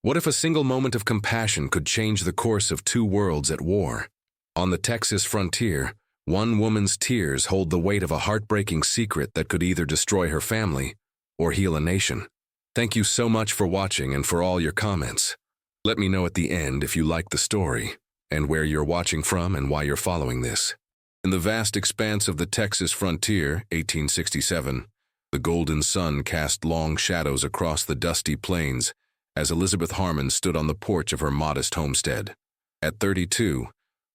What if a single moment of compassion could change the course of two worlds at war? On the Texas frontier, one woman's tears hold the weight of a heartbreaking secret that could either destroy her family or heal a nation. Thank you so much for watching and for all your comments. Let me know at the end if you liked the story, and where you're watching from and why you're following this. In the vast expanse of the Texas frontier, 1867, the golden sun cast long shadows across the dusty plains as Elizabeth Harmon stood on the porch of her modest homestead. At 32,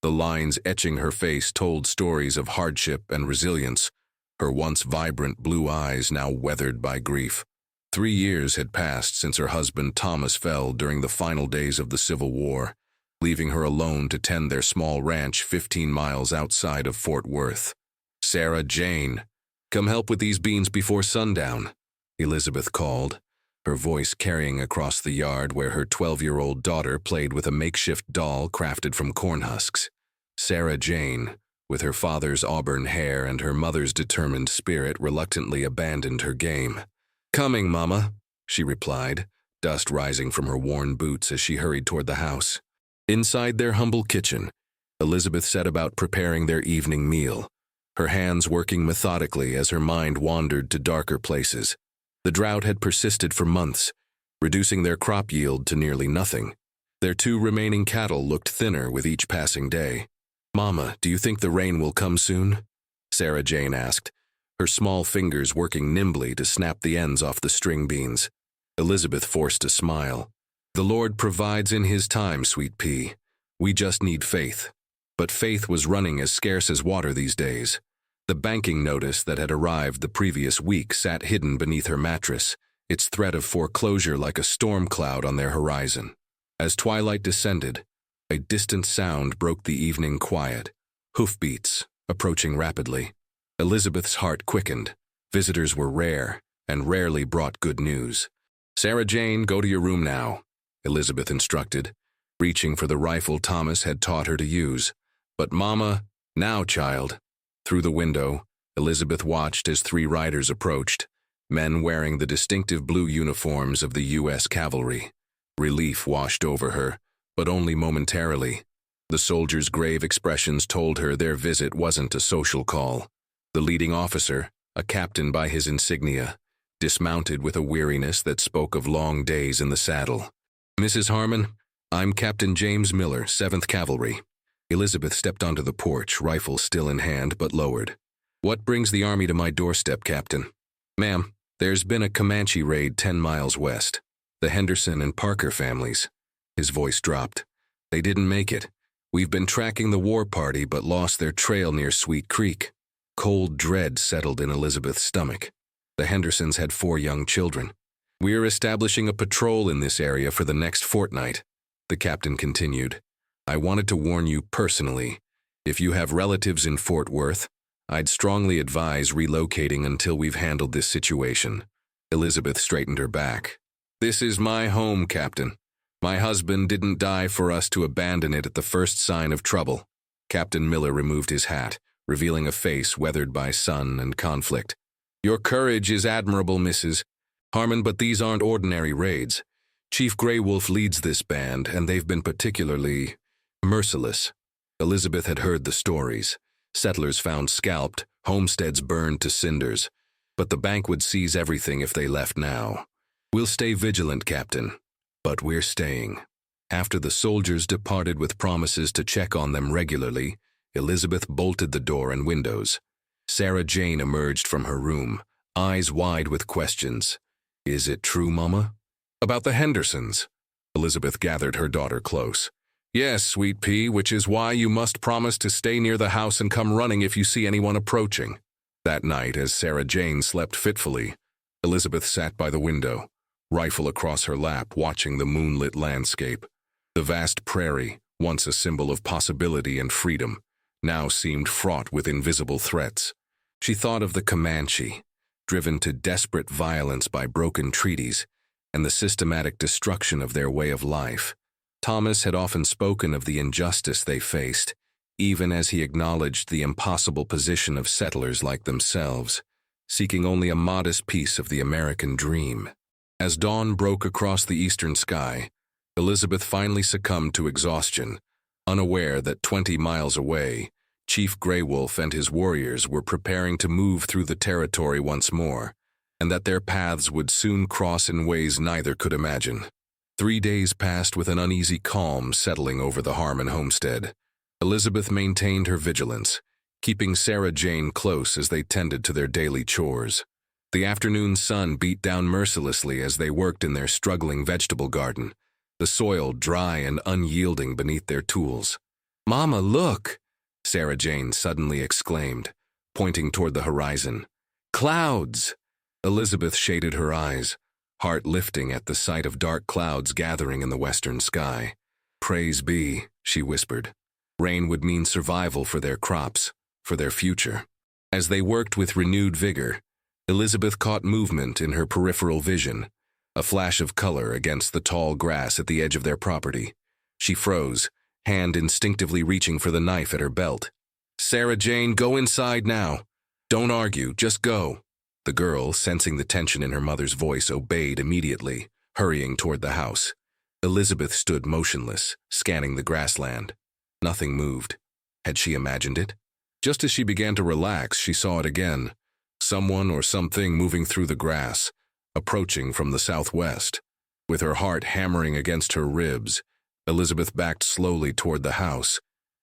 the lines etching her face told stories of hardship and resilience, her once vibrant blue eyes now weathered by grief. 3 years had passed since her husband Thomas fell during the final days of the Civil War, leaving her alone to tend their small ranch 15 miles outside of Fort Worth. "Sarah Jane, come help with these beans before sundown," Elizabeth called, her voice carrying across the yard where her 12-year-old daughter played with a makeshift doll crafted from corn husks. Sarah Jane, with her father's auburn hair and her mother's determined spirit, reluctantly abandoned her game. "Coming, Mama," she replied, dust rising from her worn boots as she hurried toward the house. Inside their humble kitchen, Elizabeth set about preparing their evening meal, her hands working methodically as her mind wandered to darker places. The drought had persisted for months, reducing their crop yield to nearly nothing. Their 2 remaining cattle looked thinner with each passing day. "Mama, do you think the rain will come soon?" Sarah Jane asked, her small fingers working nimbly to snap the ends off the string beans. Elizabeth forced a smile. "The Lord provides in His time, sweet pea. We just need faith." But faith was running as scarce as water these days. The banking notice that had arrived the previous week sat hidden beneath her mattress, its threat of foreclosure like a storm cloud on their horizon. As twilight descended, a distant sound broke the evening quiet. Hoofbeats, approaching rapidly. Elizabeth's heart quickened. Visitors were rare, and rarely brought good news. "Sarah Jane, go to your room now," Elizabeth instructed, reaching for the rifle Thomas had taught her to use. "But Mama, now, child." Through the window, Elizabeth watched as 3 riders approached, men wearing the distinctive blue uniforms of the U.S. Cavalry. Relief washed over her, but only momentarily. The soldiers' grave expressions told her their visit wasn't a social call. The leading officer, a captain by his insignia, dismounted with a weariness that spoke of long days in the saddle. "Mrs. Harmon, I'm Captain James Miller, 7th Cavalry." Elizabeth stepped onto the porch, rifle still in hand but lowered. "What brings the army to my doorstep, Captain?" "Ma'am, there's been a Comanche raid 10 miles west. The Henderson and Parker families." His voice dropped. "They didn't make it. We've been tracking the war party but lost their trail near Sweet Creek." Cold dread settled in Elizabeth's stomach. The Hendersons had 4 young children. "We're establishing a patrol in this area for the next fortnight," the captain continued. "I wanted to warn you personally. If you have relatives in Fort Worth, I'd strongly advise relocating until we've handled this situation." Elizabeth straightened her back. "This is my home, Captain. My husband didn't die for us to abandon it at the first sign of trouble." Captain Miller removed his hat, revealing a face weathered by sun and conflict. "Your courage is admirable, Mrs. Harmon, but these aren't ordinary raids. Chief Grey Wolf leads this band, and they've been particularly merciless." Elizabeth had heard the stories. Settlers found scalped, homesteads burned to cinders. But the bank would seize everything if they left now. "We'll stay vigilant, Captain. But we're staying." After the soldiers departed with promises to check on them regularly, Elizabeth bolted the door and windows. Sarah Jane emerged from her room, eyes wide with questions. "Is it true, Mama?" "About the Hendersons?" Elizabeth gathered her daughter close. "Yes, sweet pea, which is why you must promise to stay near the house and come running if you see anyone approaching." That night, as Sarah Jane slept fitfully, Elizabeth sat by the window, rifle across her lap, watching the moonlit landscape. The vast prairie, once a symbol of possibility and freedom, now seemed fraught with invisible threats. She thought of the Comanche, driven to desperate violence by broken treaties and the systematic destruction of their way of life. Thomas had often spoken of the injustice they faced, even as he acknowledged the impossible position of settlers like themselves, seeking only a modest piece of the American dream. As dawn broke across the eastern sky, Elizabeth finally succumbed to exhaustion, unaware that 20 miles away, Chief Grey Wolf and his warriors were preparing to move through the territory once more, and that their paths would soon cross in ways neither could imagine. 3 days passed with an uneasy calm settling over the Harmon homestead. Elizabeth maintained her vigilance, keeping Sarah Jane close as they tended to their daily chores. The afternoon sun beat down mercilessly as they worked in their struggling vegetable garden, the soil dry and unyielding beneath their tools. "Mama, look!" Sarah Jane suddenly exclaimed, pointing toward the horizon. "Clouds!" Elizabeth shaded her eyes, heart lifting at the sight of dark clouds gathering in the western sky. "Praise be," she whispered. Rain would mean survival for their crops, for their future. As they worked with renewed vigor, Elizabeth caught movement in her peripheral vision, a flash of color against the tall grass at the edge of their property. She froze, hand instinctively reaching for the knife at her belt. "Sarah Jane, go inside now. Don't argue, just go." The girl, sensing the tension in her mother's voice, obeyed immediately, hurrying toward the house. Elizabeth stood motionless, scanning the grassland. Nothing moved. Had she imagined it? Just as she began to relax, she saw it again. Someone or something moving through the grass, approaching from the southwest. With her heart hammering against her ribs, Elizabeth backed slowly toward the house,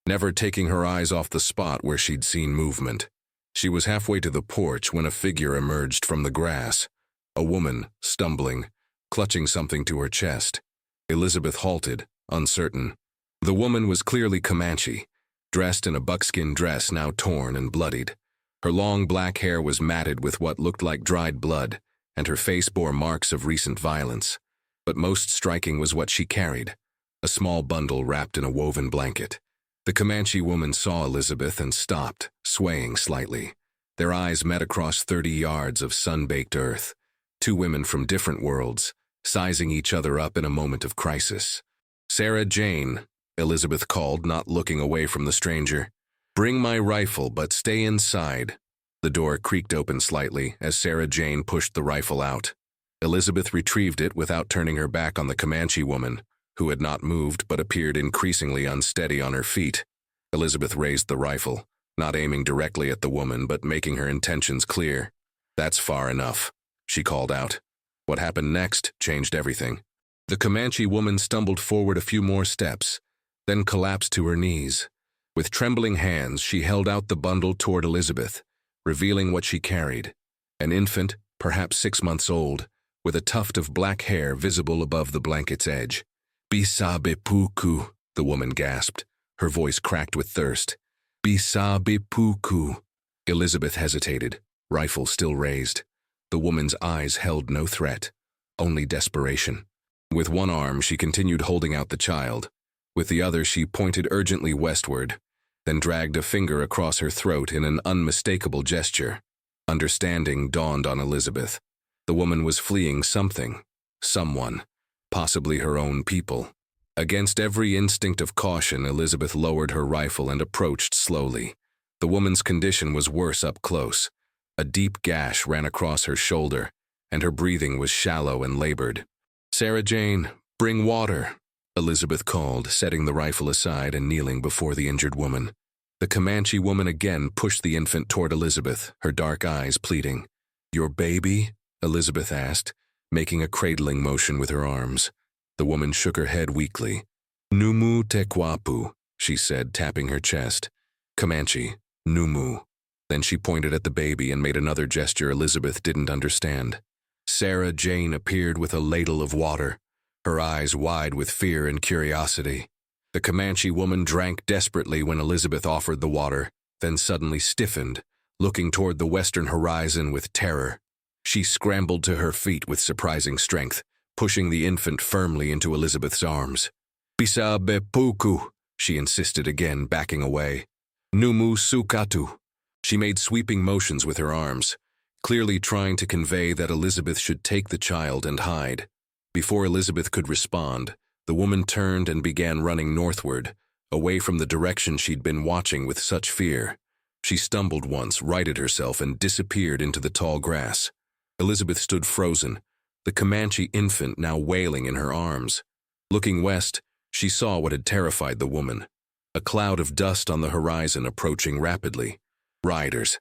never taking her eyes off the spot where she'd seen movement. She was halfway to the porch when a figure emerged from the grass, a woman, stumbling, clutching something to her chest. Elizabeth halted, uncertain. The woman was clearly Comanche, dressed in a buckskin dress now torn and bloodied. Her long black hair was matted with what looked like dried blood, and her face bore marks of recent violence. But most striking was what she carried, a small bundle wrapped in a woven blanket. The Comanche woman saw Elizabeth and stopped, swaying slightly. Their eyes met across 30 yards of sun-baked earth, two women from different worlds, sizing each other up in a moment of crisis. "Sarah Jane," Elizabeth called, not looking away from the stranger. "Bring my rifle, but stay inside." The door creaked open slightly as Sarah Jane pushed the rifle out. Elizabeth retrieved it without turning her back on the Comanche woman, who had not moved but appeared increasingly unsteady on her feet. Elizabeth raised the rifle, not aiming directly at the woman but making her intentions clear. "That's far enough," she called out. What happened next changed everything. The Comanche woman stumbled forward a few more steps, then collapsed to her knees. With trembling hands, she held out the bundle toward Elizabeth, revealing what she carried. An infant, perhaps 6 months old, with a tuft of black hair visible above the blanket's edge. "Bisabe puku," the woman gasped, her voice cracked with thirst. "Bisabe puku." Elizabeth hesitated, rifle still raised. The woman's eyes held no threat, only desperation. With one arm, she continued holding out the child. With the other, she pointed urgently westward, then dragged a finger across her throat in an unmistakable gesture. Understanding dawned on Elizabeth. The woman was fleeing something, someone, possibly her own people. Against every instinct of caution, Elizabeth lowered her rifle and approached slowly. The woman's condition was worse up close. A deep gash ran across her shoulder, and her breathing was shallow and labored. "Sarah Jane, bring water," Elizabeth called, setting the rifle aside and kneeling before the injured woman. The Comanche woman again pushed the infant toward Elizabeth, her dark eyes pleading. "Your baby?" Elizabeth asked, making a cradling motion with her arms. The woman shook her head weakly. "Numu tekwapu," she said, tapping her chest. Comanche, Numu. Then she pointed at the baby and made another gesture Elizabeth didn't understand. Sarah Jane appeared with a ladle of water, her eyes wide with fear and curiosity. The Comanche woman drank desperately when Elizabeth offered the water, then suddenly stiffened, looking toward the western horizon with terror. She scrambled to her feet with surprising strength, pushing the infant firmly into Elizabeth's arms. "Bisabe puku," she insisted again, backing away. "Numu sukatu." She made sweeping motions with her arms, clearly trying to convey that Elizabeth should take the child and hide. Before Elizabeth could respond, the woman turned and began running northward, away from the direction she'd been watching with such fear. She stumbled once, righted herself, and disappeared into the tall grass. Elizabeth stood frozen, the Comanche infant now wailing in her arms. Looking west, she saw what had terrified the woman. A cloud of dust on the horizon approaching rapidly. Riders.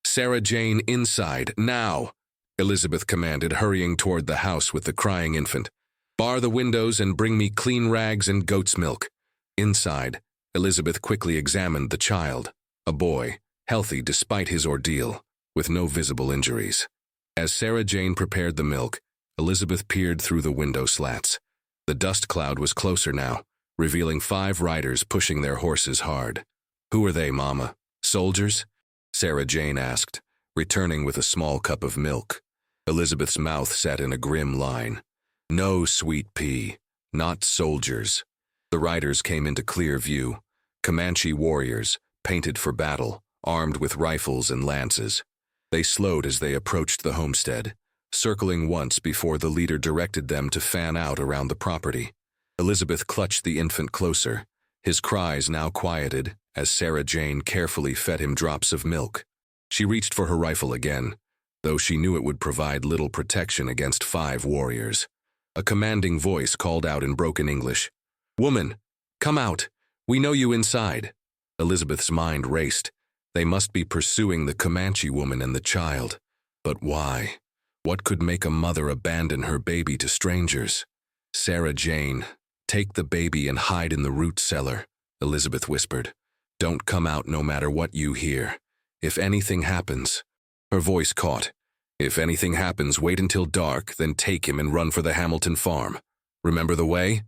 "Sarah Jane, inside, now!" Elizabeth commanded, hurrying toward the house with the crying infant. "Bar the windows and bring me clean rags and goat's milk." Inside, Elizabeth quickly examined the child, a boy, healthy despite his ordeal, with no visible injuries. As Sarah Jane prepared the milk, Elizabeth peered through the window slats. The dust cloud was closer now, revealing 5 riders pushing their horses hard. "Who are they, Mama? Soldiers?" Sarah Jane asked, returning with a small cup of milk. Elizabeth's mouth set in a grim line. "No, sweet pea, not soldiers." The riders came into clear view. Comanche warriors, painted for battle, armed with rifles and lances. They slowed as they approached the homestead, circling once before the leader directed them to fan out around the property. Elizabeth clutched the infant closer, his cries now quieted as Sarah Jane carefully fed him drops of milk. She reached for her rifle again, though she knew it would provide little protection against 5 warriors. A commanding voice called out in broken English, "Woman, come out! We know you inside." Elizabeth's mind raced. They must be pursuing the Comanche woman and the child. But why? What could make a mother abandon her baby to strangers? "Sarah Jane, take the baby and hide in the root cellar," Elizabeth whispered. "Don't come out no matter what you hear. If anything happens..." Her voice caught. "If anything happens, wait until dark, then take him and run for the Hamilton farm. Remember the way?"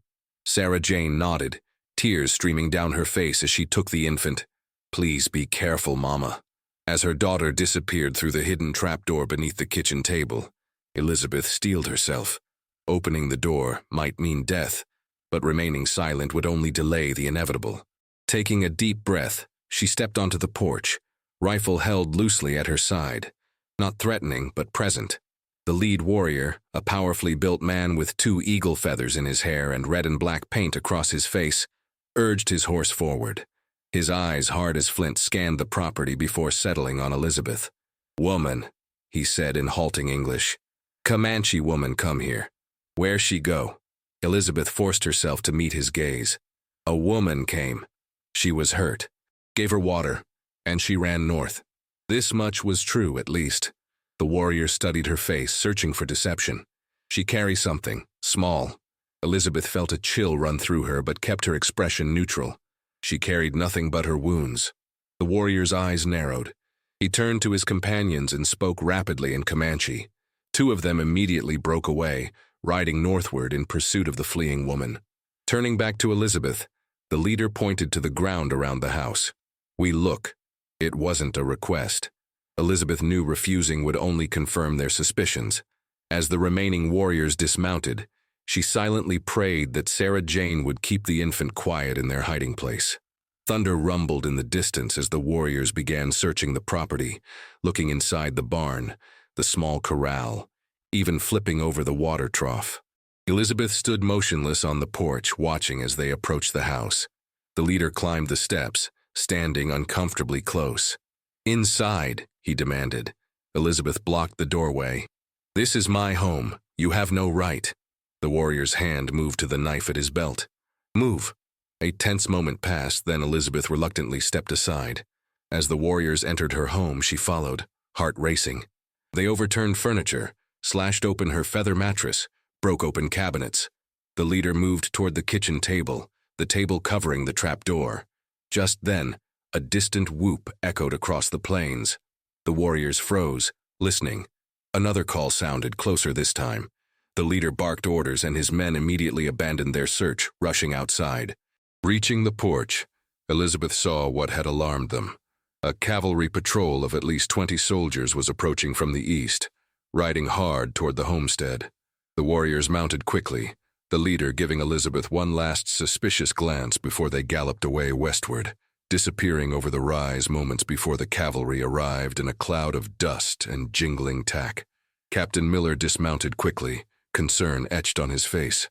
Sarah Jane nodded, tears streaming down her face as she took the infant. "Please be careful, Mama." As her daughter disappeared through the hidden trapdoor beneath the kitchen table, Elizabeth steeled herself. Opening the door might mean death, but remaining silent would only delay the inevitable. Taking a deep breath, she stepped onto the porch, rifle held loosely at her side. Not threatening, but present. The lead warrior, a powerfully built man with 2 eagle feathers in his hair and red and black paint across his face, urged his horse forward. His eyes, hard as flint, scanned the property before settling on Elizabeth. "Woman," he said in halting English. "Comanche woman come here. Where she go?" Elizabeth forced herself to meet his gaze. "A woman came. She was hurt. Gave her water, and she ran north." This much was true, at least. The warrior studied her face, searching for deception. She carried something, small. Elizabeth felt a chill run through her, but kept her expression neutral. She carried nothing but her wounds. The warrior's eyes narrowed. He turned to his companions and spoke rapidly in Comanche. 2 of them immediately broke away, riding northward in pursuit of the fleeing woman. Turning back to Elizabeth, the leader pointed to the ground around the house. "We look." It wasn't a request. Elizabeth knew refusing would only confirm their suspicions. As the remaining warriors dismounted, she silently prayed that Sarah Jane would keep the infant quiet in their hiding place. Thunder rumbled in the distance as the warriors began searching the property, looking inside the barn, the small corral, even flipping over the water trough. Elizabeth stood motionless on the porch, watching as they approached the house. The leader climbed the steps, standing uncomfortably close. "Inside," he demanded. Elizabeth blocked the doorway. "This is my home. You have no right." The warrior's hand moved to the knife at his belt. "Move." A tense moment passed, then Elizabeth reluctantly stepped aside. As the warriors entered her home, she followed, heart racing. They overturned furniture, slashed open her feather mattress, broke open cabinets. The leader moved toward the kitchen table, the table covering the trapdoor. Just then, a distant whoop echoed across the plains. The warriors froze, listening. Another call sounded, closer this time. The leader barked orders and his men immediately abandoned their search, rushing outside. Reaching the porch, Elizabeth saw what had alarmed them. A cavalry patrol of at least 20 soldiers was approaching from the east, riding hard toward the homestead. The warriors mounted quickly, the leader giving Elizabeth one last suspicious glance before they galloped away westward, disappearing over the rise moments before the cavalry arrived in a cloud of dust and jingling tack. Captain Miller dismounted quickly, concern etched on his face.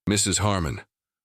"Mrs. Harmon,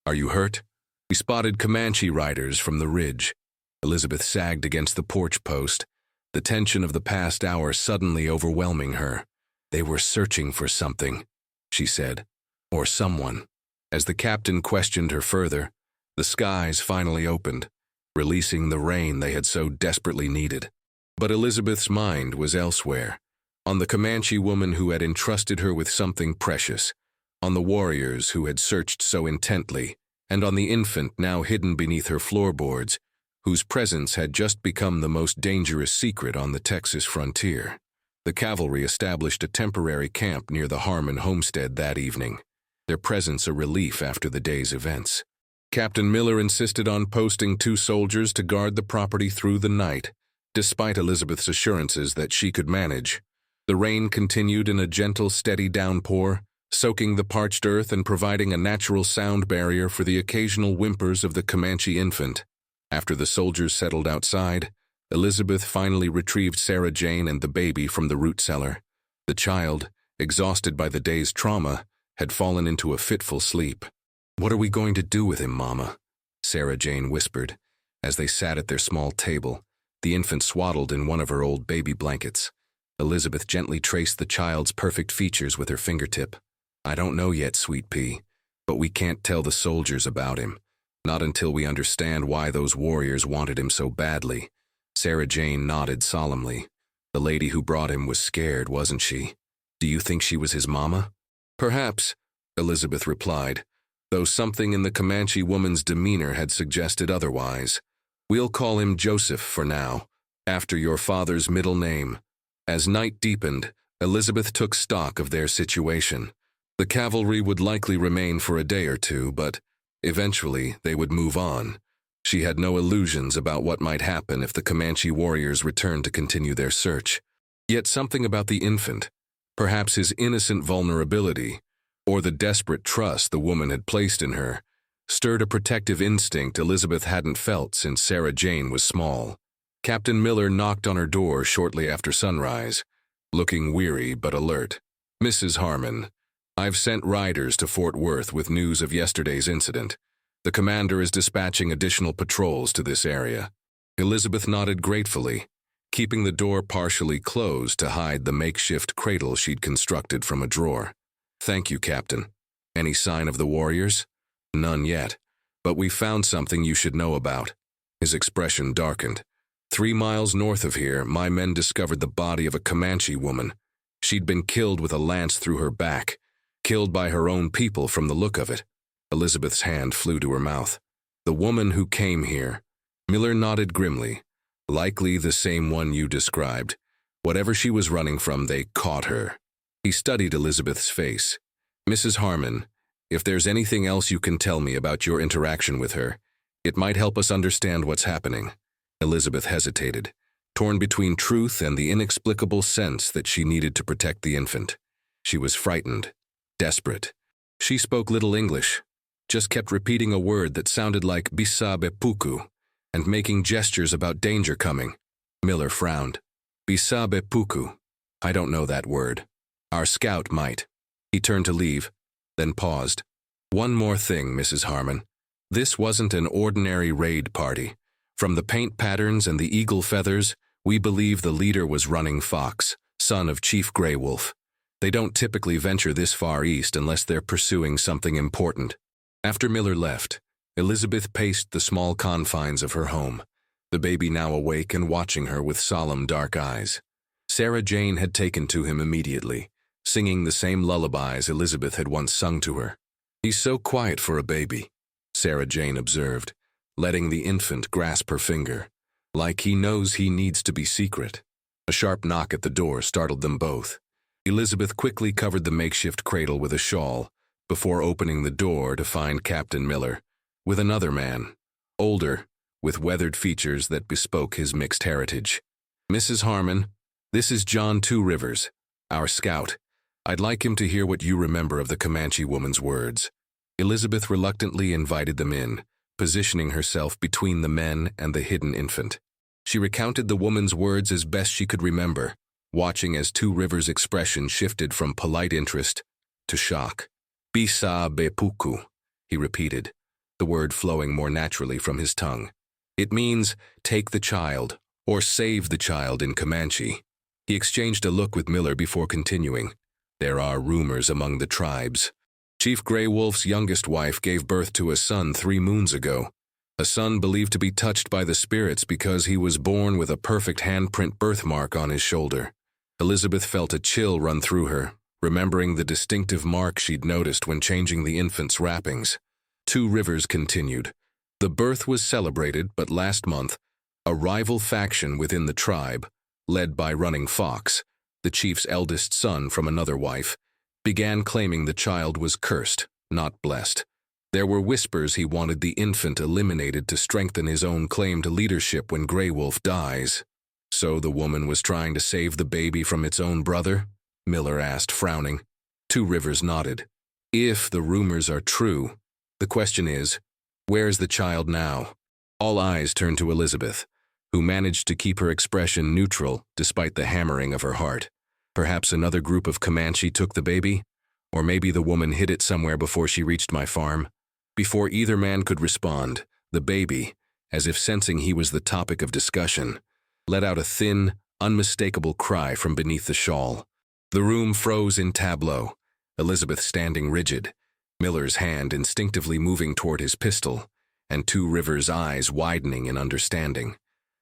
are you hurt?" "We spotted Comanche riders from the ridge." Elizabeth sagged against the porch post, the tension of the past hour suddenly overwhelming her. "They were searching for something," she said. "Or someone." As the captain questioned her further, the skies finally opened, releasing the rain they had so desperately needed. But Elizabeth's mind was elsewhere, on the Comanche woman who had entrusted her with something precious, on the warriors who had searched so intently, and on the infant now hidden beneath her floorboards, whose presence had just become the most dangerous secret on the Texas frontier. The cavalry established a temporary camp near the Harmon homestead that evening, their presence a relief after the day's events. Captain Miller insisted on posting 2 soldiers to guard the property through the night, despite Elizabeth's assurances that she could manage. The rain continued in a gentle, steady downpour, soaking the parched earth and providing a natural sound barrier for the occasional whimpers of the Comanche infant. After the soldiers settled outside, Elizabeth finally retrieved Sarah Jane and the baby from the root cellar. The child, exhausted by the day's trauma, had fallen into a fitful sleep. "What are we going to do with him, Mama?" Sarah Jane whispered, as they sat at their small table, the infant swaddled in one of her old baby blankets. Elizabeth gently traced the child's perfect features with her fingertip. "I don't know yet, Sweet Pea, but we can't tell the soldiers about him, not until we understand why those warriors wanted him so badly." Sarah Jane nodded solemnly. "The lady who brought him was scared, wasn't she? Do you think she was his mama?" "Perhaps," Elizabeth replied, though something in the Comanche woman's demeanor had suggested otherwise. "We'll call him Joseph for now, after your father's middle name." As night deepened, Elizabeth took stock of their situation. The cavalry would likely remain for a day or two, but eventually they would move on. She had no illusions about what might happen if the Comanche warriors returned to continue their search. Yet something about the infant, perhaps his innocent vulnerability, or the desperate trust the woman had placed in her, stirred a protective instinct Elizabeth hadn't felt since Sarah Jane was small. Captain Miller knocked on her door shortly after sunrise, looking weary but alert. "Mrs. Harmon, I've sent riders to Fort Worth with news of yesterday's incident. The commander is dispatching additional patrols to this area." Elizabeth nodded gratefully, keeping the door partially closed to hide the makeshift cradle she'd constructed from a drawer. "Thank you, Captain. Any sign of the warriors?" "None yet, but we found something you should know about." His expression darkened. 3 miles north of here, my men discovered the body of a Comanche woman. She'd been killed with a lance through her back, killed by her own people from the look of it. Elizabeth's hand flew to her mouth. "The woman who came here." Miller nodded grimly. "Likely the same one you described. Whatever she was running from, they caught her." He studied Elizabeth's face. "Mrs. Harmon, if there's anything else you can tell me about your interaction with her, it might help us understand what's happening." Elizabeth hesitated, torn between truth and the inexplicable sense that she needed to protect the infant. She was frightened, desperate. She spoke little English, just kept repeating a word that sounded like "bisa bepuku" and making gestures about danger coming. Miller frowned. "Bisa bepuku. I don't know that word. Our scout might." He turned to leave, then paused. "One more thing, Mrs. Harmon. This wasn't an ordinary raid party. From the paint patterns and the eagle feathers, we believe the leader was Running Fox, son of Chief Gray Wolf. They don't typically venture this far east unless they're pursuing something important." After Miller left, Elizabeth paced the small confines of her home, the baby now awake and watching her with solemn dark eyes. Sarah Jane had taken to him immediately, singing the same lullabies Elizabeth had once sung to her. "He's so quiet for a baby," Sarah Jane observed, letting the infant grasp her finger, "like he knows he needs to be secret." A sharp knock at the door startled them both. Elizabeth quickly covered the makeshift cradle with a shawl before opening the door to find Captain Miller, with another man, older, with weathered features that bespoke his mixed heritage. "Mrs. Harmon, this is John Two Rivers, our scout. I'd like him to hear what you remember of the Comanche woman's words." Elizabeth reluctantly invited them in, positioning herself between the men and the hidden infant. She recounted the woman's words as best she could remember, watching as Two Rivers' expression shifted from polite interest to shock. "Bisa bepuku," he repeated, the word flowing more naturally from his tongue. "It means take the child, or save the child in Comanche." He exchanged a look with Miller before continuing. "There are rumors among the tribes. Chief Gray Wolf's youngest wife gave birth to a son 3 moons ago, a son believed to be touched by the spirits because he was born with a perfect handprint birthmark on his shoulder. Elizabeth felt a chill run through her, remembering the distinctive mark she'd noticed when changing the infant's wrappings. Two Rivers continued. The birth was celebrated, but last month, a rival faction within the tribe, led by Running Fox, the chief's eldest son from another wife, began claiming the child was cursed, not blessed. There were whispers he wanted the infant eliminated to strengthen his own claim to leadership when Gray Wolf dies. So the woman was trying to save the baby from its own brother? Miller asked, frowning. Two Rivers nodded. If the rumors are true, the question is, where's the child now? All eyes turned to Elizabeth, who managed to keep her expression neutral despite the hammering of her heart. Perhaps another group of Comanche took the baby? Or maybe the woman hid it somewhere before she reached my farm? Before either man could respond, the baby, as if sensing he was the topic of discussion, let out a thin, unmistakable cry from beneath the shawl. The room froze in tableau, Elizabeth standing rigid, Miller's hand instinctively moving toward his pistol, and Two Rivers' eyes widening in understanding.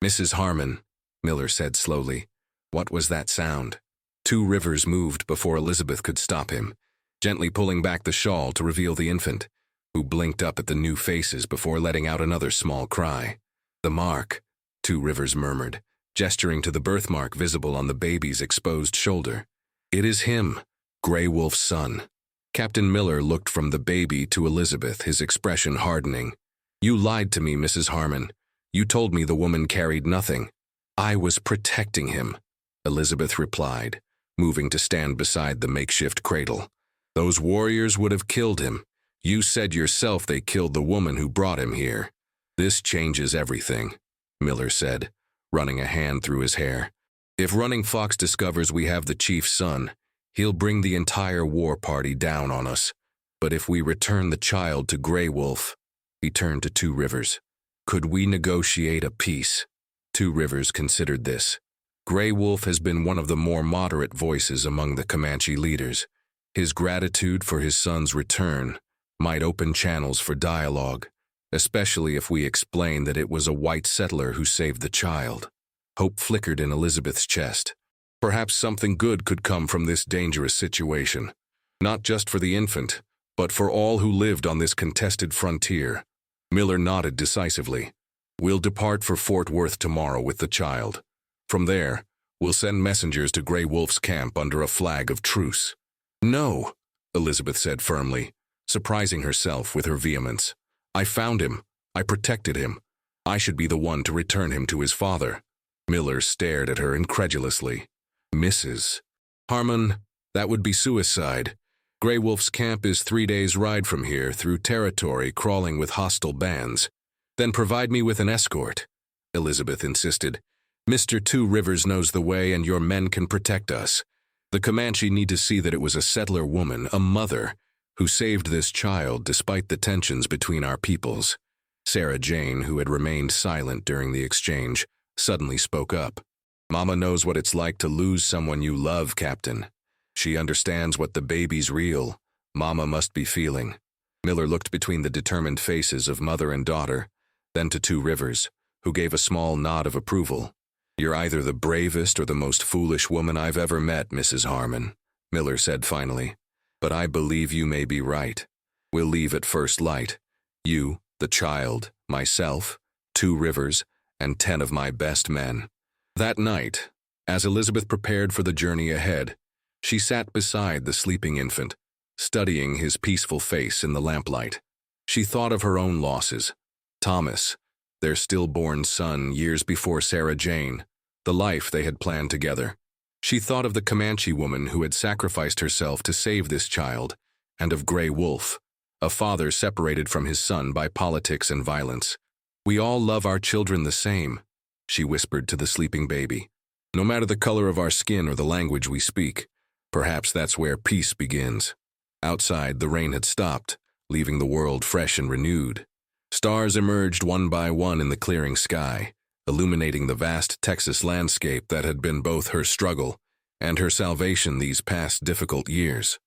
Mrs. Harmon, Miller said slowly, what was that sound? Two Rivers moved before Elizabeth could stop him, gently pulling back the shawl to reveal the infant, who blinked up at the new faces before letting out another small cry. The mark, Two Rivers murmured, gesturing to the birthmark visible on the baby's exposed shoulder. It is him, Gray Wolf's son. Captain Miller looked from the baby to Elizabeth, his expression hardening. You lied to me, Mrs. Harmon. You told me the woman carried nothing. I was protecting him, Elizabeth replied, moving to stand beside the makeshift cradle. Those warriors would have killed him. You said yourself they killed the woman who brought him here. This changes everything, Miller said, running a hand through his hair. If Running Fox discovers we have the chief's son, he'll bring the entire war party down on us. But if we return the child to Gray Wolf, he turned to Two Rivers. Could we negotiate a peace? Two Rivers considered this. Gray Wolf has been one of the more moderate voices among the Comanche leaders. His gratitude for his son's return might open channels for dialogue, especially if we explain that it was a white settler who saved the child. Hope flickered in Elizabeth's chest. Perhaps something good could come from this dangerous situation, not just for the infant, but for all who lived on this contested frontier. Miller nodded decisively. We'll depart for Fort Worth tomorrow with the child. From there, we'll send messengers to Gray Wolf's camp under a flag of truce. No, Elizabeth said firmly, surprising herself with her vehemence. I found him. I protected him. I should be the one to return him to his father. Miller stared at her incredulously. Mrs. Harmon, that would be suicide. Gray Wolf's camp is 3 days' ride from here through territory crawling with hostile bands. Then provide me with an escort, Elizabeth insisted. Mr. Two Rivers knows the way and your men can protect us. The Comanche need to see that it was a settler woman, a mother, who saved this child despite the tensions between our peoples. Sarah Jane, who had remained silent during the exchange, suddenly spoke up. Mama knows what it's like to lose someone you love, Captain. She understands what the baby's real Mama must be feeling. Miller looked between the determined faces of mother and daughter, then to Two Rivers, who gave a small nod of approval. You're either the bravest or the most foolish woman I've ever met, Mrs. Harmon, Miller said finally. But I believe you may be right. We'll leave at first light. You, the child, myself, Two Rivers, and 10 of my best men. That night, as Elizabeth prepared for the journey ahead, she sat beside the sleeping infant, studying his peaceful face in the lamplight. She thought of her own losses. Thomas, their stillborn son years before Sarah Jane, the life they had planned together. She thought of the Comanche woman who had sacrificed herself to save this child, and of Gray Wolf, a father separated from his son by politics and violence. We all love our children the same, she whispered to the sleeping baby. No matter the color of our skin or the language we speak, perhaps that's where peace begins. Outside, the rain had stopped, leaving the world fresh and renewed. Stars emerged one by one in the clearing sky, illuminating the vast Texas landscape that had been both her struggle and her salvation these past difficult years.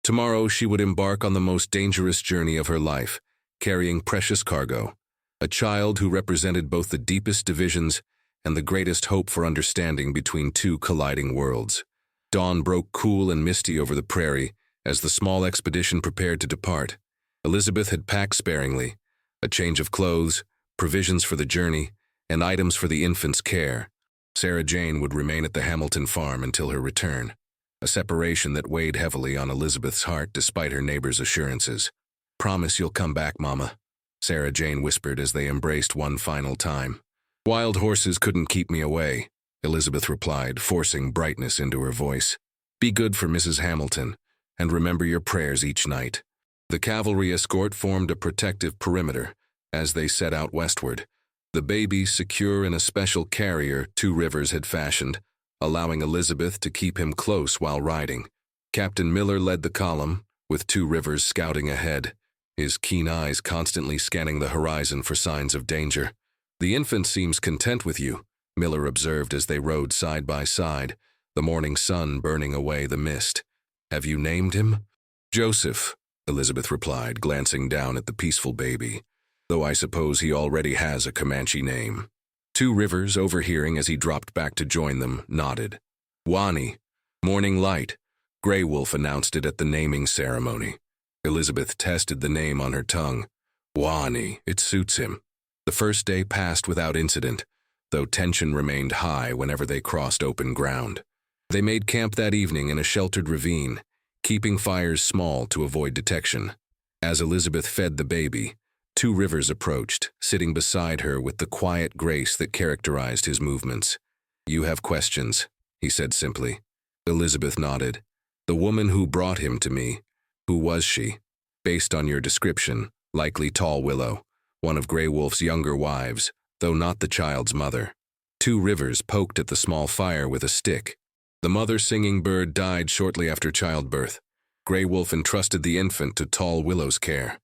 Tomorrow she would embark on the most dangerous journey of her life, carrying precious cargo, a child who represented both the deepest divisions and the greatest hope for understanding between two colliding worlds. Dawn broke cool and misty over the prairie as the small expedition prepared to depart. Elizabeth had packed sparingly, a change of clothes, provisions for the journey, and items for the infant's care. Sarah Jane would remain at the Hamilton farm until her return, a separation that weighed heavily on Elizabeth's heart despite her neighbor's assurances. "Promise you'll come back, Mama," Sarah Jane whispered as they embraced one final time. "Wild horses couldn't keep me away," Elizabeth replied, forcing brightness into her voice. "Be good for Mrs. Hamilton, and remember your prayers each night." The cavalry escort formed a protective perimeter as they set out westward, the baby secure in a special carrier Two Rivers had fashioned, allowing Elizabeth to keep him close while riding. Captain Miller led the column, with Two Rivers scouting ahead, his keen eyes constantly scanning the horizon for signs of danger. "The infant seems content with you," Miller observed as they rode side by side, the morning sun burning away the mist. "Have you named him?" "Joseph," Elizabeth replied, glancing down at the peaceful baby, "though I suppose he already has a Comanche name." Two Rivers, overhearing as he dropped back to join them, nodded. "Wani, Morning Light," Grey Wolf announced it at the naming ceremony. Elizabeth tested the name on her tongue. "Wani, it suits him." The first day passed without incident, though tension remained high whenever they crossed open ground. They made camp that evening in a sheltered ravine, keeping fires small to avoid detection. As Elizabeth fed the baby, Two Rivers approached, sitting beside her with the quiet grace that characterized his movements. "You have questions," he said simply. Elizabeth nodded. "The woman who brought him to me, who was she?" "Based on your description, likely Tall Willow, one of Grey Wolf's younger wives, though not the child's mother." Two Rivers poked at the small fire with a stick. "The mother-singing bird died shortly after childbirth. Grey Wolf entrusted the infant to Tall Willow's care.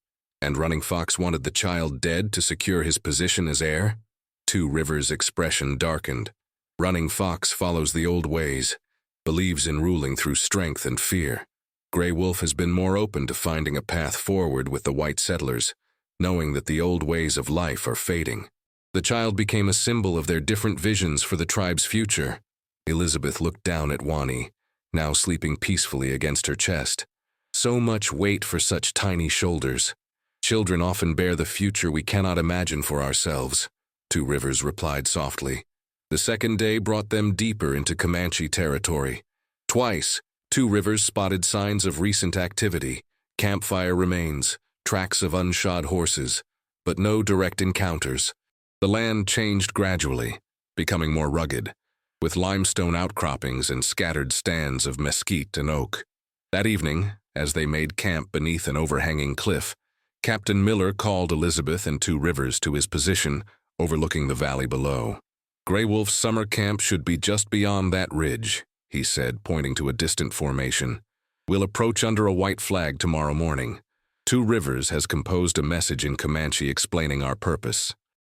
And Running Fox wanted the child dead to secure his position as heir?" Two Rivers' expression darkened. "Running Fox follows the old ways, believes in ruling through strength and fear. Grey Wolf has been more open to finding a path forward with the white settlers, knowing that the old ways of life are fading. The child became a symbol of their different visions for the tribe's future." Elizabeth looked down at Wani, now sleeping peacefully against her chest. "So much weight for such tiny shoulders. Children often bear the future we cannot imagine for ourselves," Two Rivers replied softly. The second day brought them deeper into Comanche territory. Twice, Two Rivers spotted signs of recent activity, campfire remains, tracks of unshod horses, but no direct encounters. The land changed gradually, becoming more rugged, with limestone outcroppings and scattered stands of mesquite and oak. That evening, as they made camp beneath an overhanging cliff, Captain Miller called Elizabeth and Two Rivers to his position, overlooking the valley below. "Grey Wolf's summer camp should be just beyond that ridge," he said, pointing to a distant formation. "We'll approach under a white flag tomorrow morning. Two Rivers has composed a message in Comanche explaining our purpose."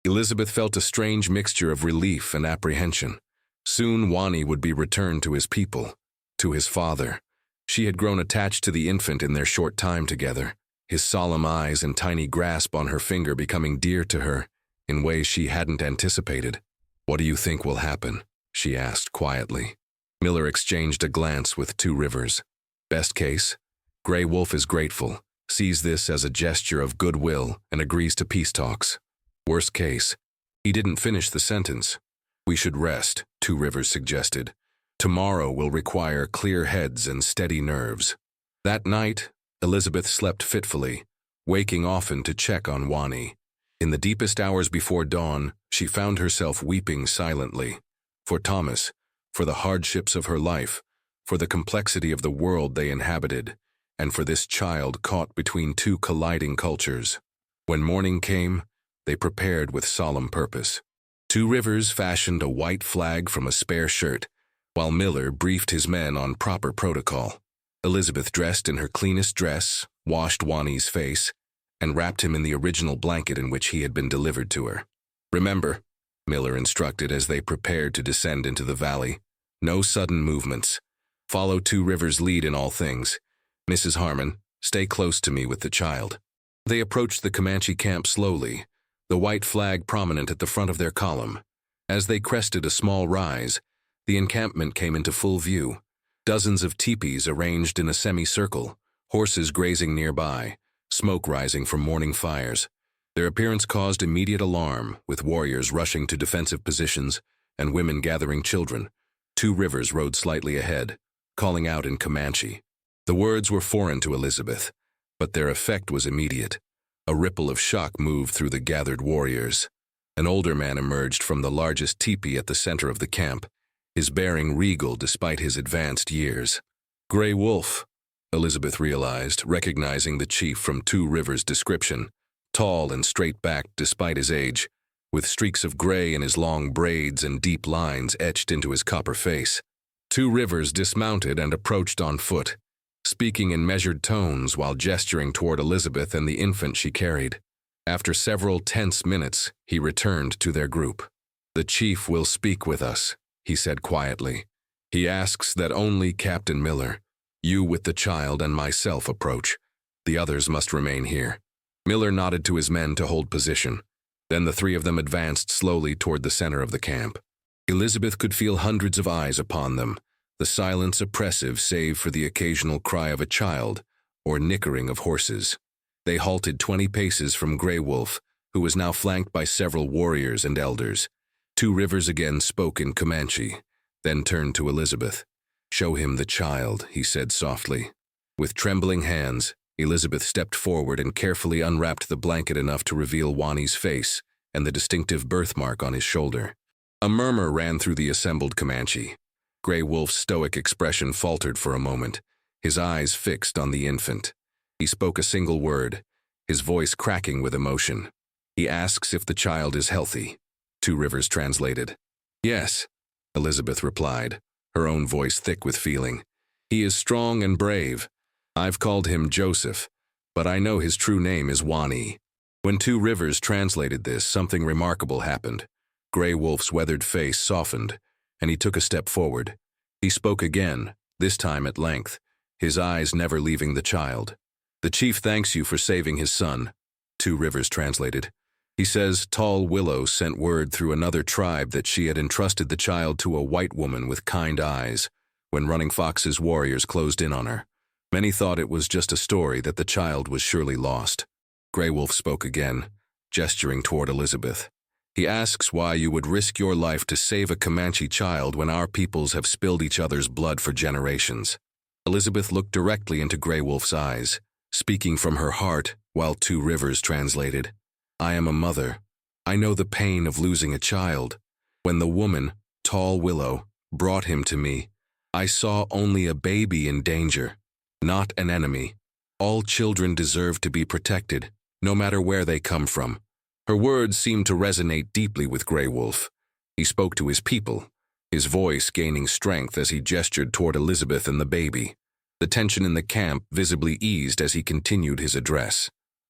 Elizabeth felt a strange mixture of relief and apprehension. Soon Wani would be returned to his people, to his father. She had grown attached to the infant in their short time together, his solemn eyes and tiny grasp on her finger becoming dear to her in ways she hadn't anticipated. "What do you think will happen?" she asked quietly. Miller exchanged a glance with Two Rivers. "Best case, Grey Wolf is grateful, sees this as a gesture of goodwill and agrees to peace talks. Worst case," he didn't finish the sentence. "We should rest," Two Rivers suggested. "Tomorrow will require clear heads and steady nerves." That night, Elizabeth slept fitfully, waking often to check on Wani. In the deepest hours before dawn, she found herself weeping silently. For Thomas, for the hardships of her life, for the complexity of the world they inhabited, and for this child caught between two colliding cultures. When morning came, they prepared with solemn purpose. Two Rivers fashioned a white flag from a spare shirt, while Miller briefed his men on proper protocol. Elizabeth dressed in her cleanest dress, washed Wani's face, and wrapped him in the original blanket in which he had been delivered to her. "Remember," Miller instructed as they prepared to descend into the valley, "no sudden movements. Follow Two Rivers' lead in all things. Mrs. Harmon, stay close to me with the child. They approached the Comanche camp slowly, the white flag prominent at the front of their column. As they crested a small rise, the encampment came into full view. Dozens of teepees arranged in a semicircle, horses grazing nearby, smoke rising from morning fires. Their appearance caused immediate alarm, with warriors rushing to defensive positions and women gathering children. Two Rivers rode slightly ahead, calling out in Comanche. The words were foreign to Elizabeth, but their effect was immediate. A ripple of shock moved through the gathered warriors. An older man emerged from the largest teepee at the center of the camp, his bearing regal despite his advanced years. Gray Wolf, Elizabeth realized, recognizing the chief from Two Rivers' description, tall and straight-backed despite his age, with streaks of gray in his long braids and deep lines etched into his copper face. Two Rivers dismounted and approached on foot, speaking in measured tones while gesturing toward Elizabeth and the infant she carried. After several tense minutes, he returned to their group. "The chief will speak with us," he said quietly. "He asks that only Captain Miller, you with the child, and myself approach. The others must remain here." Miller nodded to his men to hold position. Then the three of them advanced slowly toward the center of the camp. Elizabeth could feel hundreds of eyes upon them, the silence oppressive save for the occasional cry of a child or nickering of horses. They halted 20 paces from Gray Wolf, who was now flanked by several warriors and elders. Two Rivers again spoke in Comanche, then turned to Elizabeth. "Show him the child," he said softly. With trembling hands, Elizabeth stepped forward and carefully unwrapped the blanket enough to reveal Wani's face and the distinctive birthmark on his shoulder. A murmur ran through the assembled Comanche. Gray Wolf's stoic expression faltered for a moment, his eyes fixed on the infant. He spoke a single word, his voice cracking with emotion. "He asks if the child is healthy." Two Rivers translated. "Yes," Elizabeth replied, her own voice thick with feeling. "He is strong and brave. I've called him Joseph, but I know his true name is Wani." When Two Rivers translated this, something remarkable happened. Gray Wolf's weathered face softened, and he took a step forward. He spoke again, this time at length, his eyes never leaving the child. "The chief thanks you for saving his son," Two Rivers translated. "He says Tall Willow sent word through another tribe that she had entrusted the child to a white woman with kind eyes. When Running Fox's warriors closed in on her, many thought it was just a story, that the child was surely lost." Gray Wolf spoke again, gesturing toward Elizabeth. "He asks why you would risk your life to save a Comanche child when our peoples have spilled each other's blood for generations." Elizabeth looked directly into Gray Wolf's eyes, speaking from her heart, while Two Rivers translated. "I am a mother. I know the pain of losing a child. When the woman, Tall Willow, brought him to me, I saw only a baby in danger, not an enemy. All children deserve to be protected, no matter where they come from." Her words seemed to resonate deeply with Gray Wolf. He spoke to his people, his voice gaining strength as he gestured toward Elizabeth and the baby. The tension in the camp visibly eased as he continued his address.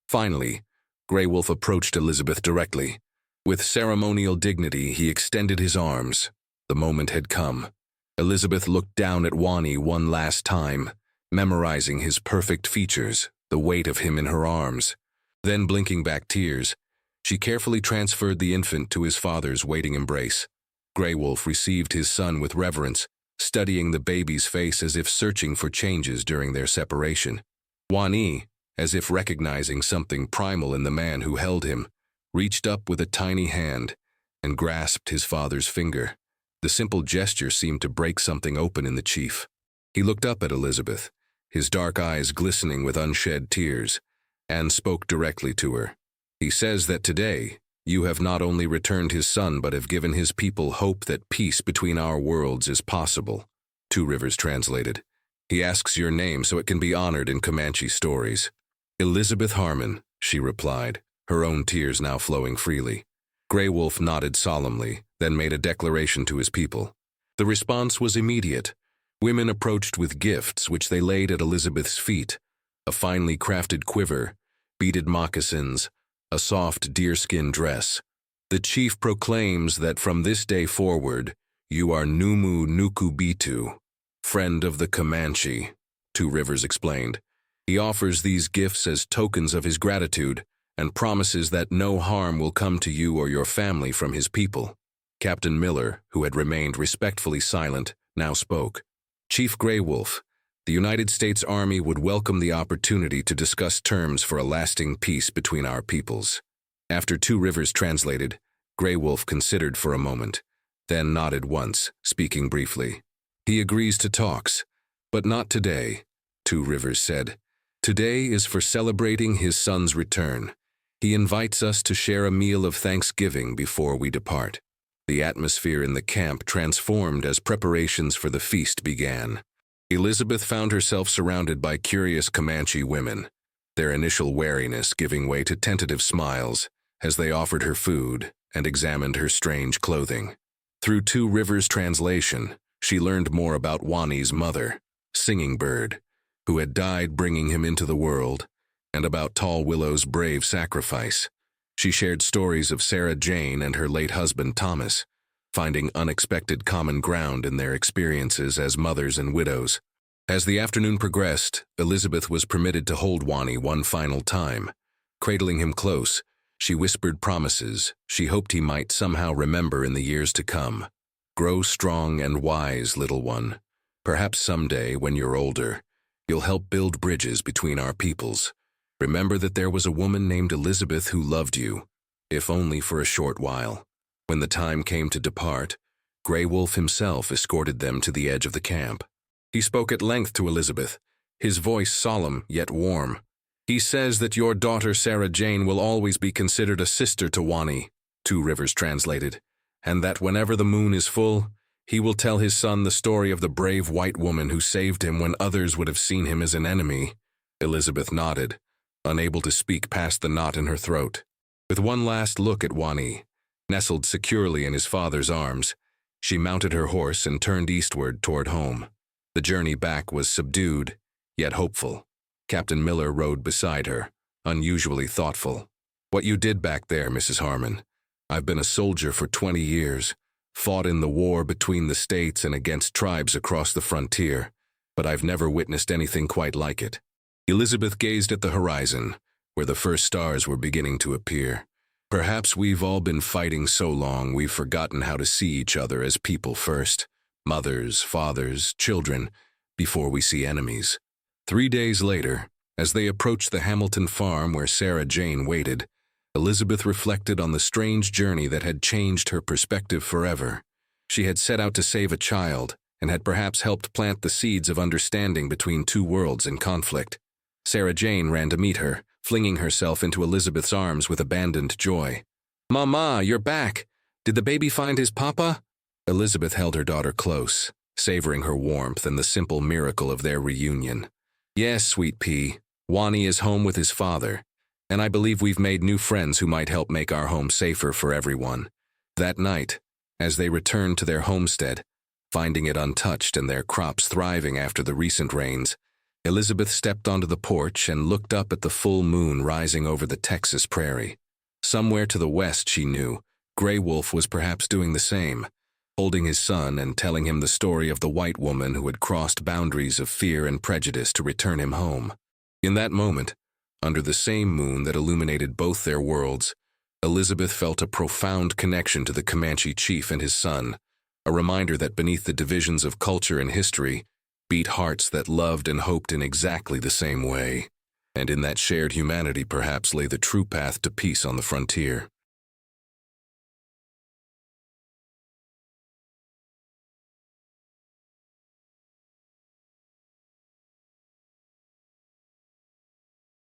Finally, Gray Wolf approached Elizabeth directly. With ceremonial dignity, he extended his arms. The moment had come. Elizabeth looked down at Wani one last time, memorizing his perfect features, the weight of him in her arms. Then, blinking back tears, she carefully transferred the infant to his father's waiting embrace. Gray Wolf received his son with reverence, studying the baby's face as if searching for changes during their separation. Wani, as if recognizing something primal in the man who held him, reached up with a tiny hand and grasped his father's finger. The simple gesture seemed to break something open in the chief. He looked up at Elizabeth, his dark eyes glistening with unshed tears, and spoke directly to her. "He says that today, you have not only returned his son but have given his people hope that peace between our worlds is possible." Two Rivers translated. "He asks your name so it can be honored in Comanche stories." "Elizabeth Harmon," she replied, her own tears now flowing freely. Gray Wolf nodded solemnly, then made a declaration to his people. The response was immediate. Women approached with gifts which they laid at Elizabeth's feet: a finely crafted quiver, beaded moccasins, a soft deerskin dress. "The chief proclaims that from this day forward, you are Numu Nukubitu, friend of the Comanche." Two Rivers explained. He offers these gifts as tokens of his gratitude and promises that no harm will come to you or your family from his people. Captain Miller, who had remained respectfully silent, now spoke. Chief Grey Wolf, the United States Army would welcome the opportunity to discuss terms for a lasting peace between our peoples. After Two Rivers translated, Grey Wolf considered for a moment, then nodded once, speaking briefly. He agrees to talks, but not today, Two Rivers said. Today is for celebrating his son's return. He invites us to share a meal of Thanksgiving before we depart. The atmosphere in the camp transformed as preparations for the feast began. Elizabeth found herself surrounded by curious Comanche women, their initial wariness giving way to tentative smiles as they offered her food and examined her strange clothing. Through Two Rivers' translation, she learned more about Wani's mother, Singing Bird, who had died bringing him into the world, and about Tall Willow's brave sacrifice. She shared stories of Sarah Jane and her late husband Thomas, finding unexpected common ground in their experiences as mothers and widows. As the afternoon progressed, Elizabeth was permitted to hold Wani one final time. Cradling him close, she whispered promises she hoped he might somehow remember in the years to come. Grow strong and wise, little one. Perhaps someday, when you're older, you'll help build bridges between our peoples. Remember that there was a woman named Elizabeth who loved you, if only for a short while. When the time came to depart, Grey Wolf himself escorted them to the edge of the camp. He spoke at length to Elizabeth, his voice solemn yet warm. He says that your daughter Sarah Jane will always be considered a sister to Wani, Two Rivers translated, and that whenever the moon is full, he will tell his son the story of the brave white woman who saved him when others would have seen him as an enemy. Elizabeth nodded, unable to speak past the knot in her throat. With one last look at Wani, nestled securely in his father's arms, she mounted her horse and turned eastward toward home. The journey back was subdued, yet hopeful. Captain Miller rode beside her, unusually thoughtful. What you did back there, Mrs. Harmon. I've been a soldier for 20 years, fought in the war between the states and against tribes across the frontier, but I've never witnessed anything quite like it. Elizabeth gazed at the horizon, where the first stars were beginning to appear. Perhaps we've all been fighting so long we've forgotten how to see each other as people first, mothers, fathers, children, before we see enemies. 3 days later, as they approached the Hamilton farm where Sarah Jane waited, Elizabeth reflected on the strange journey that had changed her perspective forever. She had set out to save a child and had perhaps helped plant the seeds of understanding between two worlds in conflict. Sarah Jane ran to meet her, flinging herself into Elizabeth's arms with abandoned joy. "Mama, you're back! Did the baby find his papa?" Elizabeth held her daughter close, savoring her warmth and the simple miracle of their reunion. "Yes, sweet pea, Wani is home with his father, and I believe we've made new friends who might help make our home safer for everyone." That night, as they returned to their homestead, finding it untouched and their crops thriving after the recent rains, Elizabeth stepped onto the porch and looked up at the full moon rising over the Texas prairie. Somewhere to the west, she knew, Grey Wolf was perhaps doing the same, holding his son and telling him the story of the white woman who had crossed boundaries of fear and prejudice to return him home. In that moment, under the same moon that illuminated both their worlds, Elizabeth felt a profound connection to the Comanche chief and his son, a reminder that beneath the divisions of culture and history beat hearts that loved and hoped in exactly the same way. And in that shared humanity perhaps lay the true path to peace on the frontier.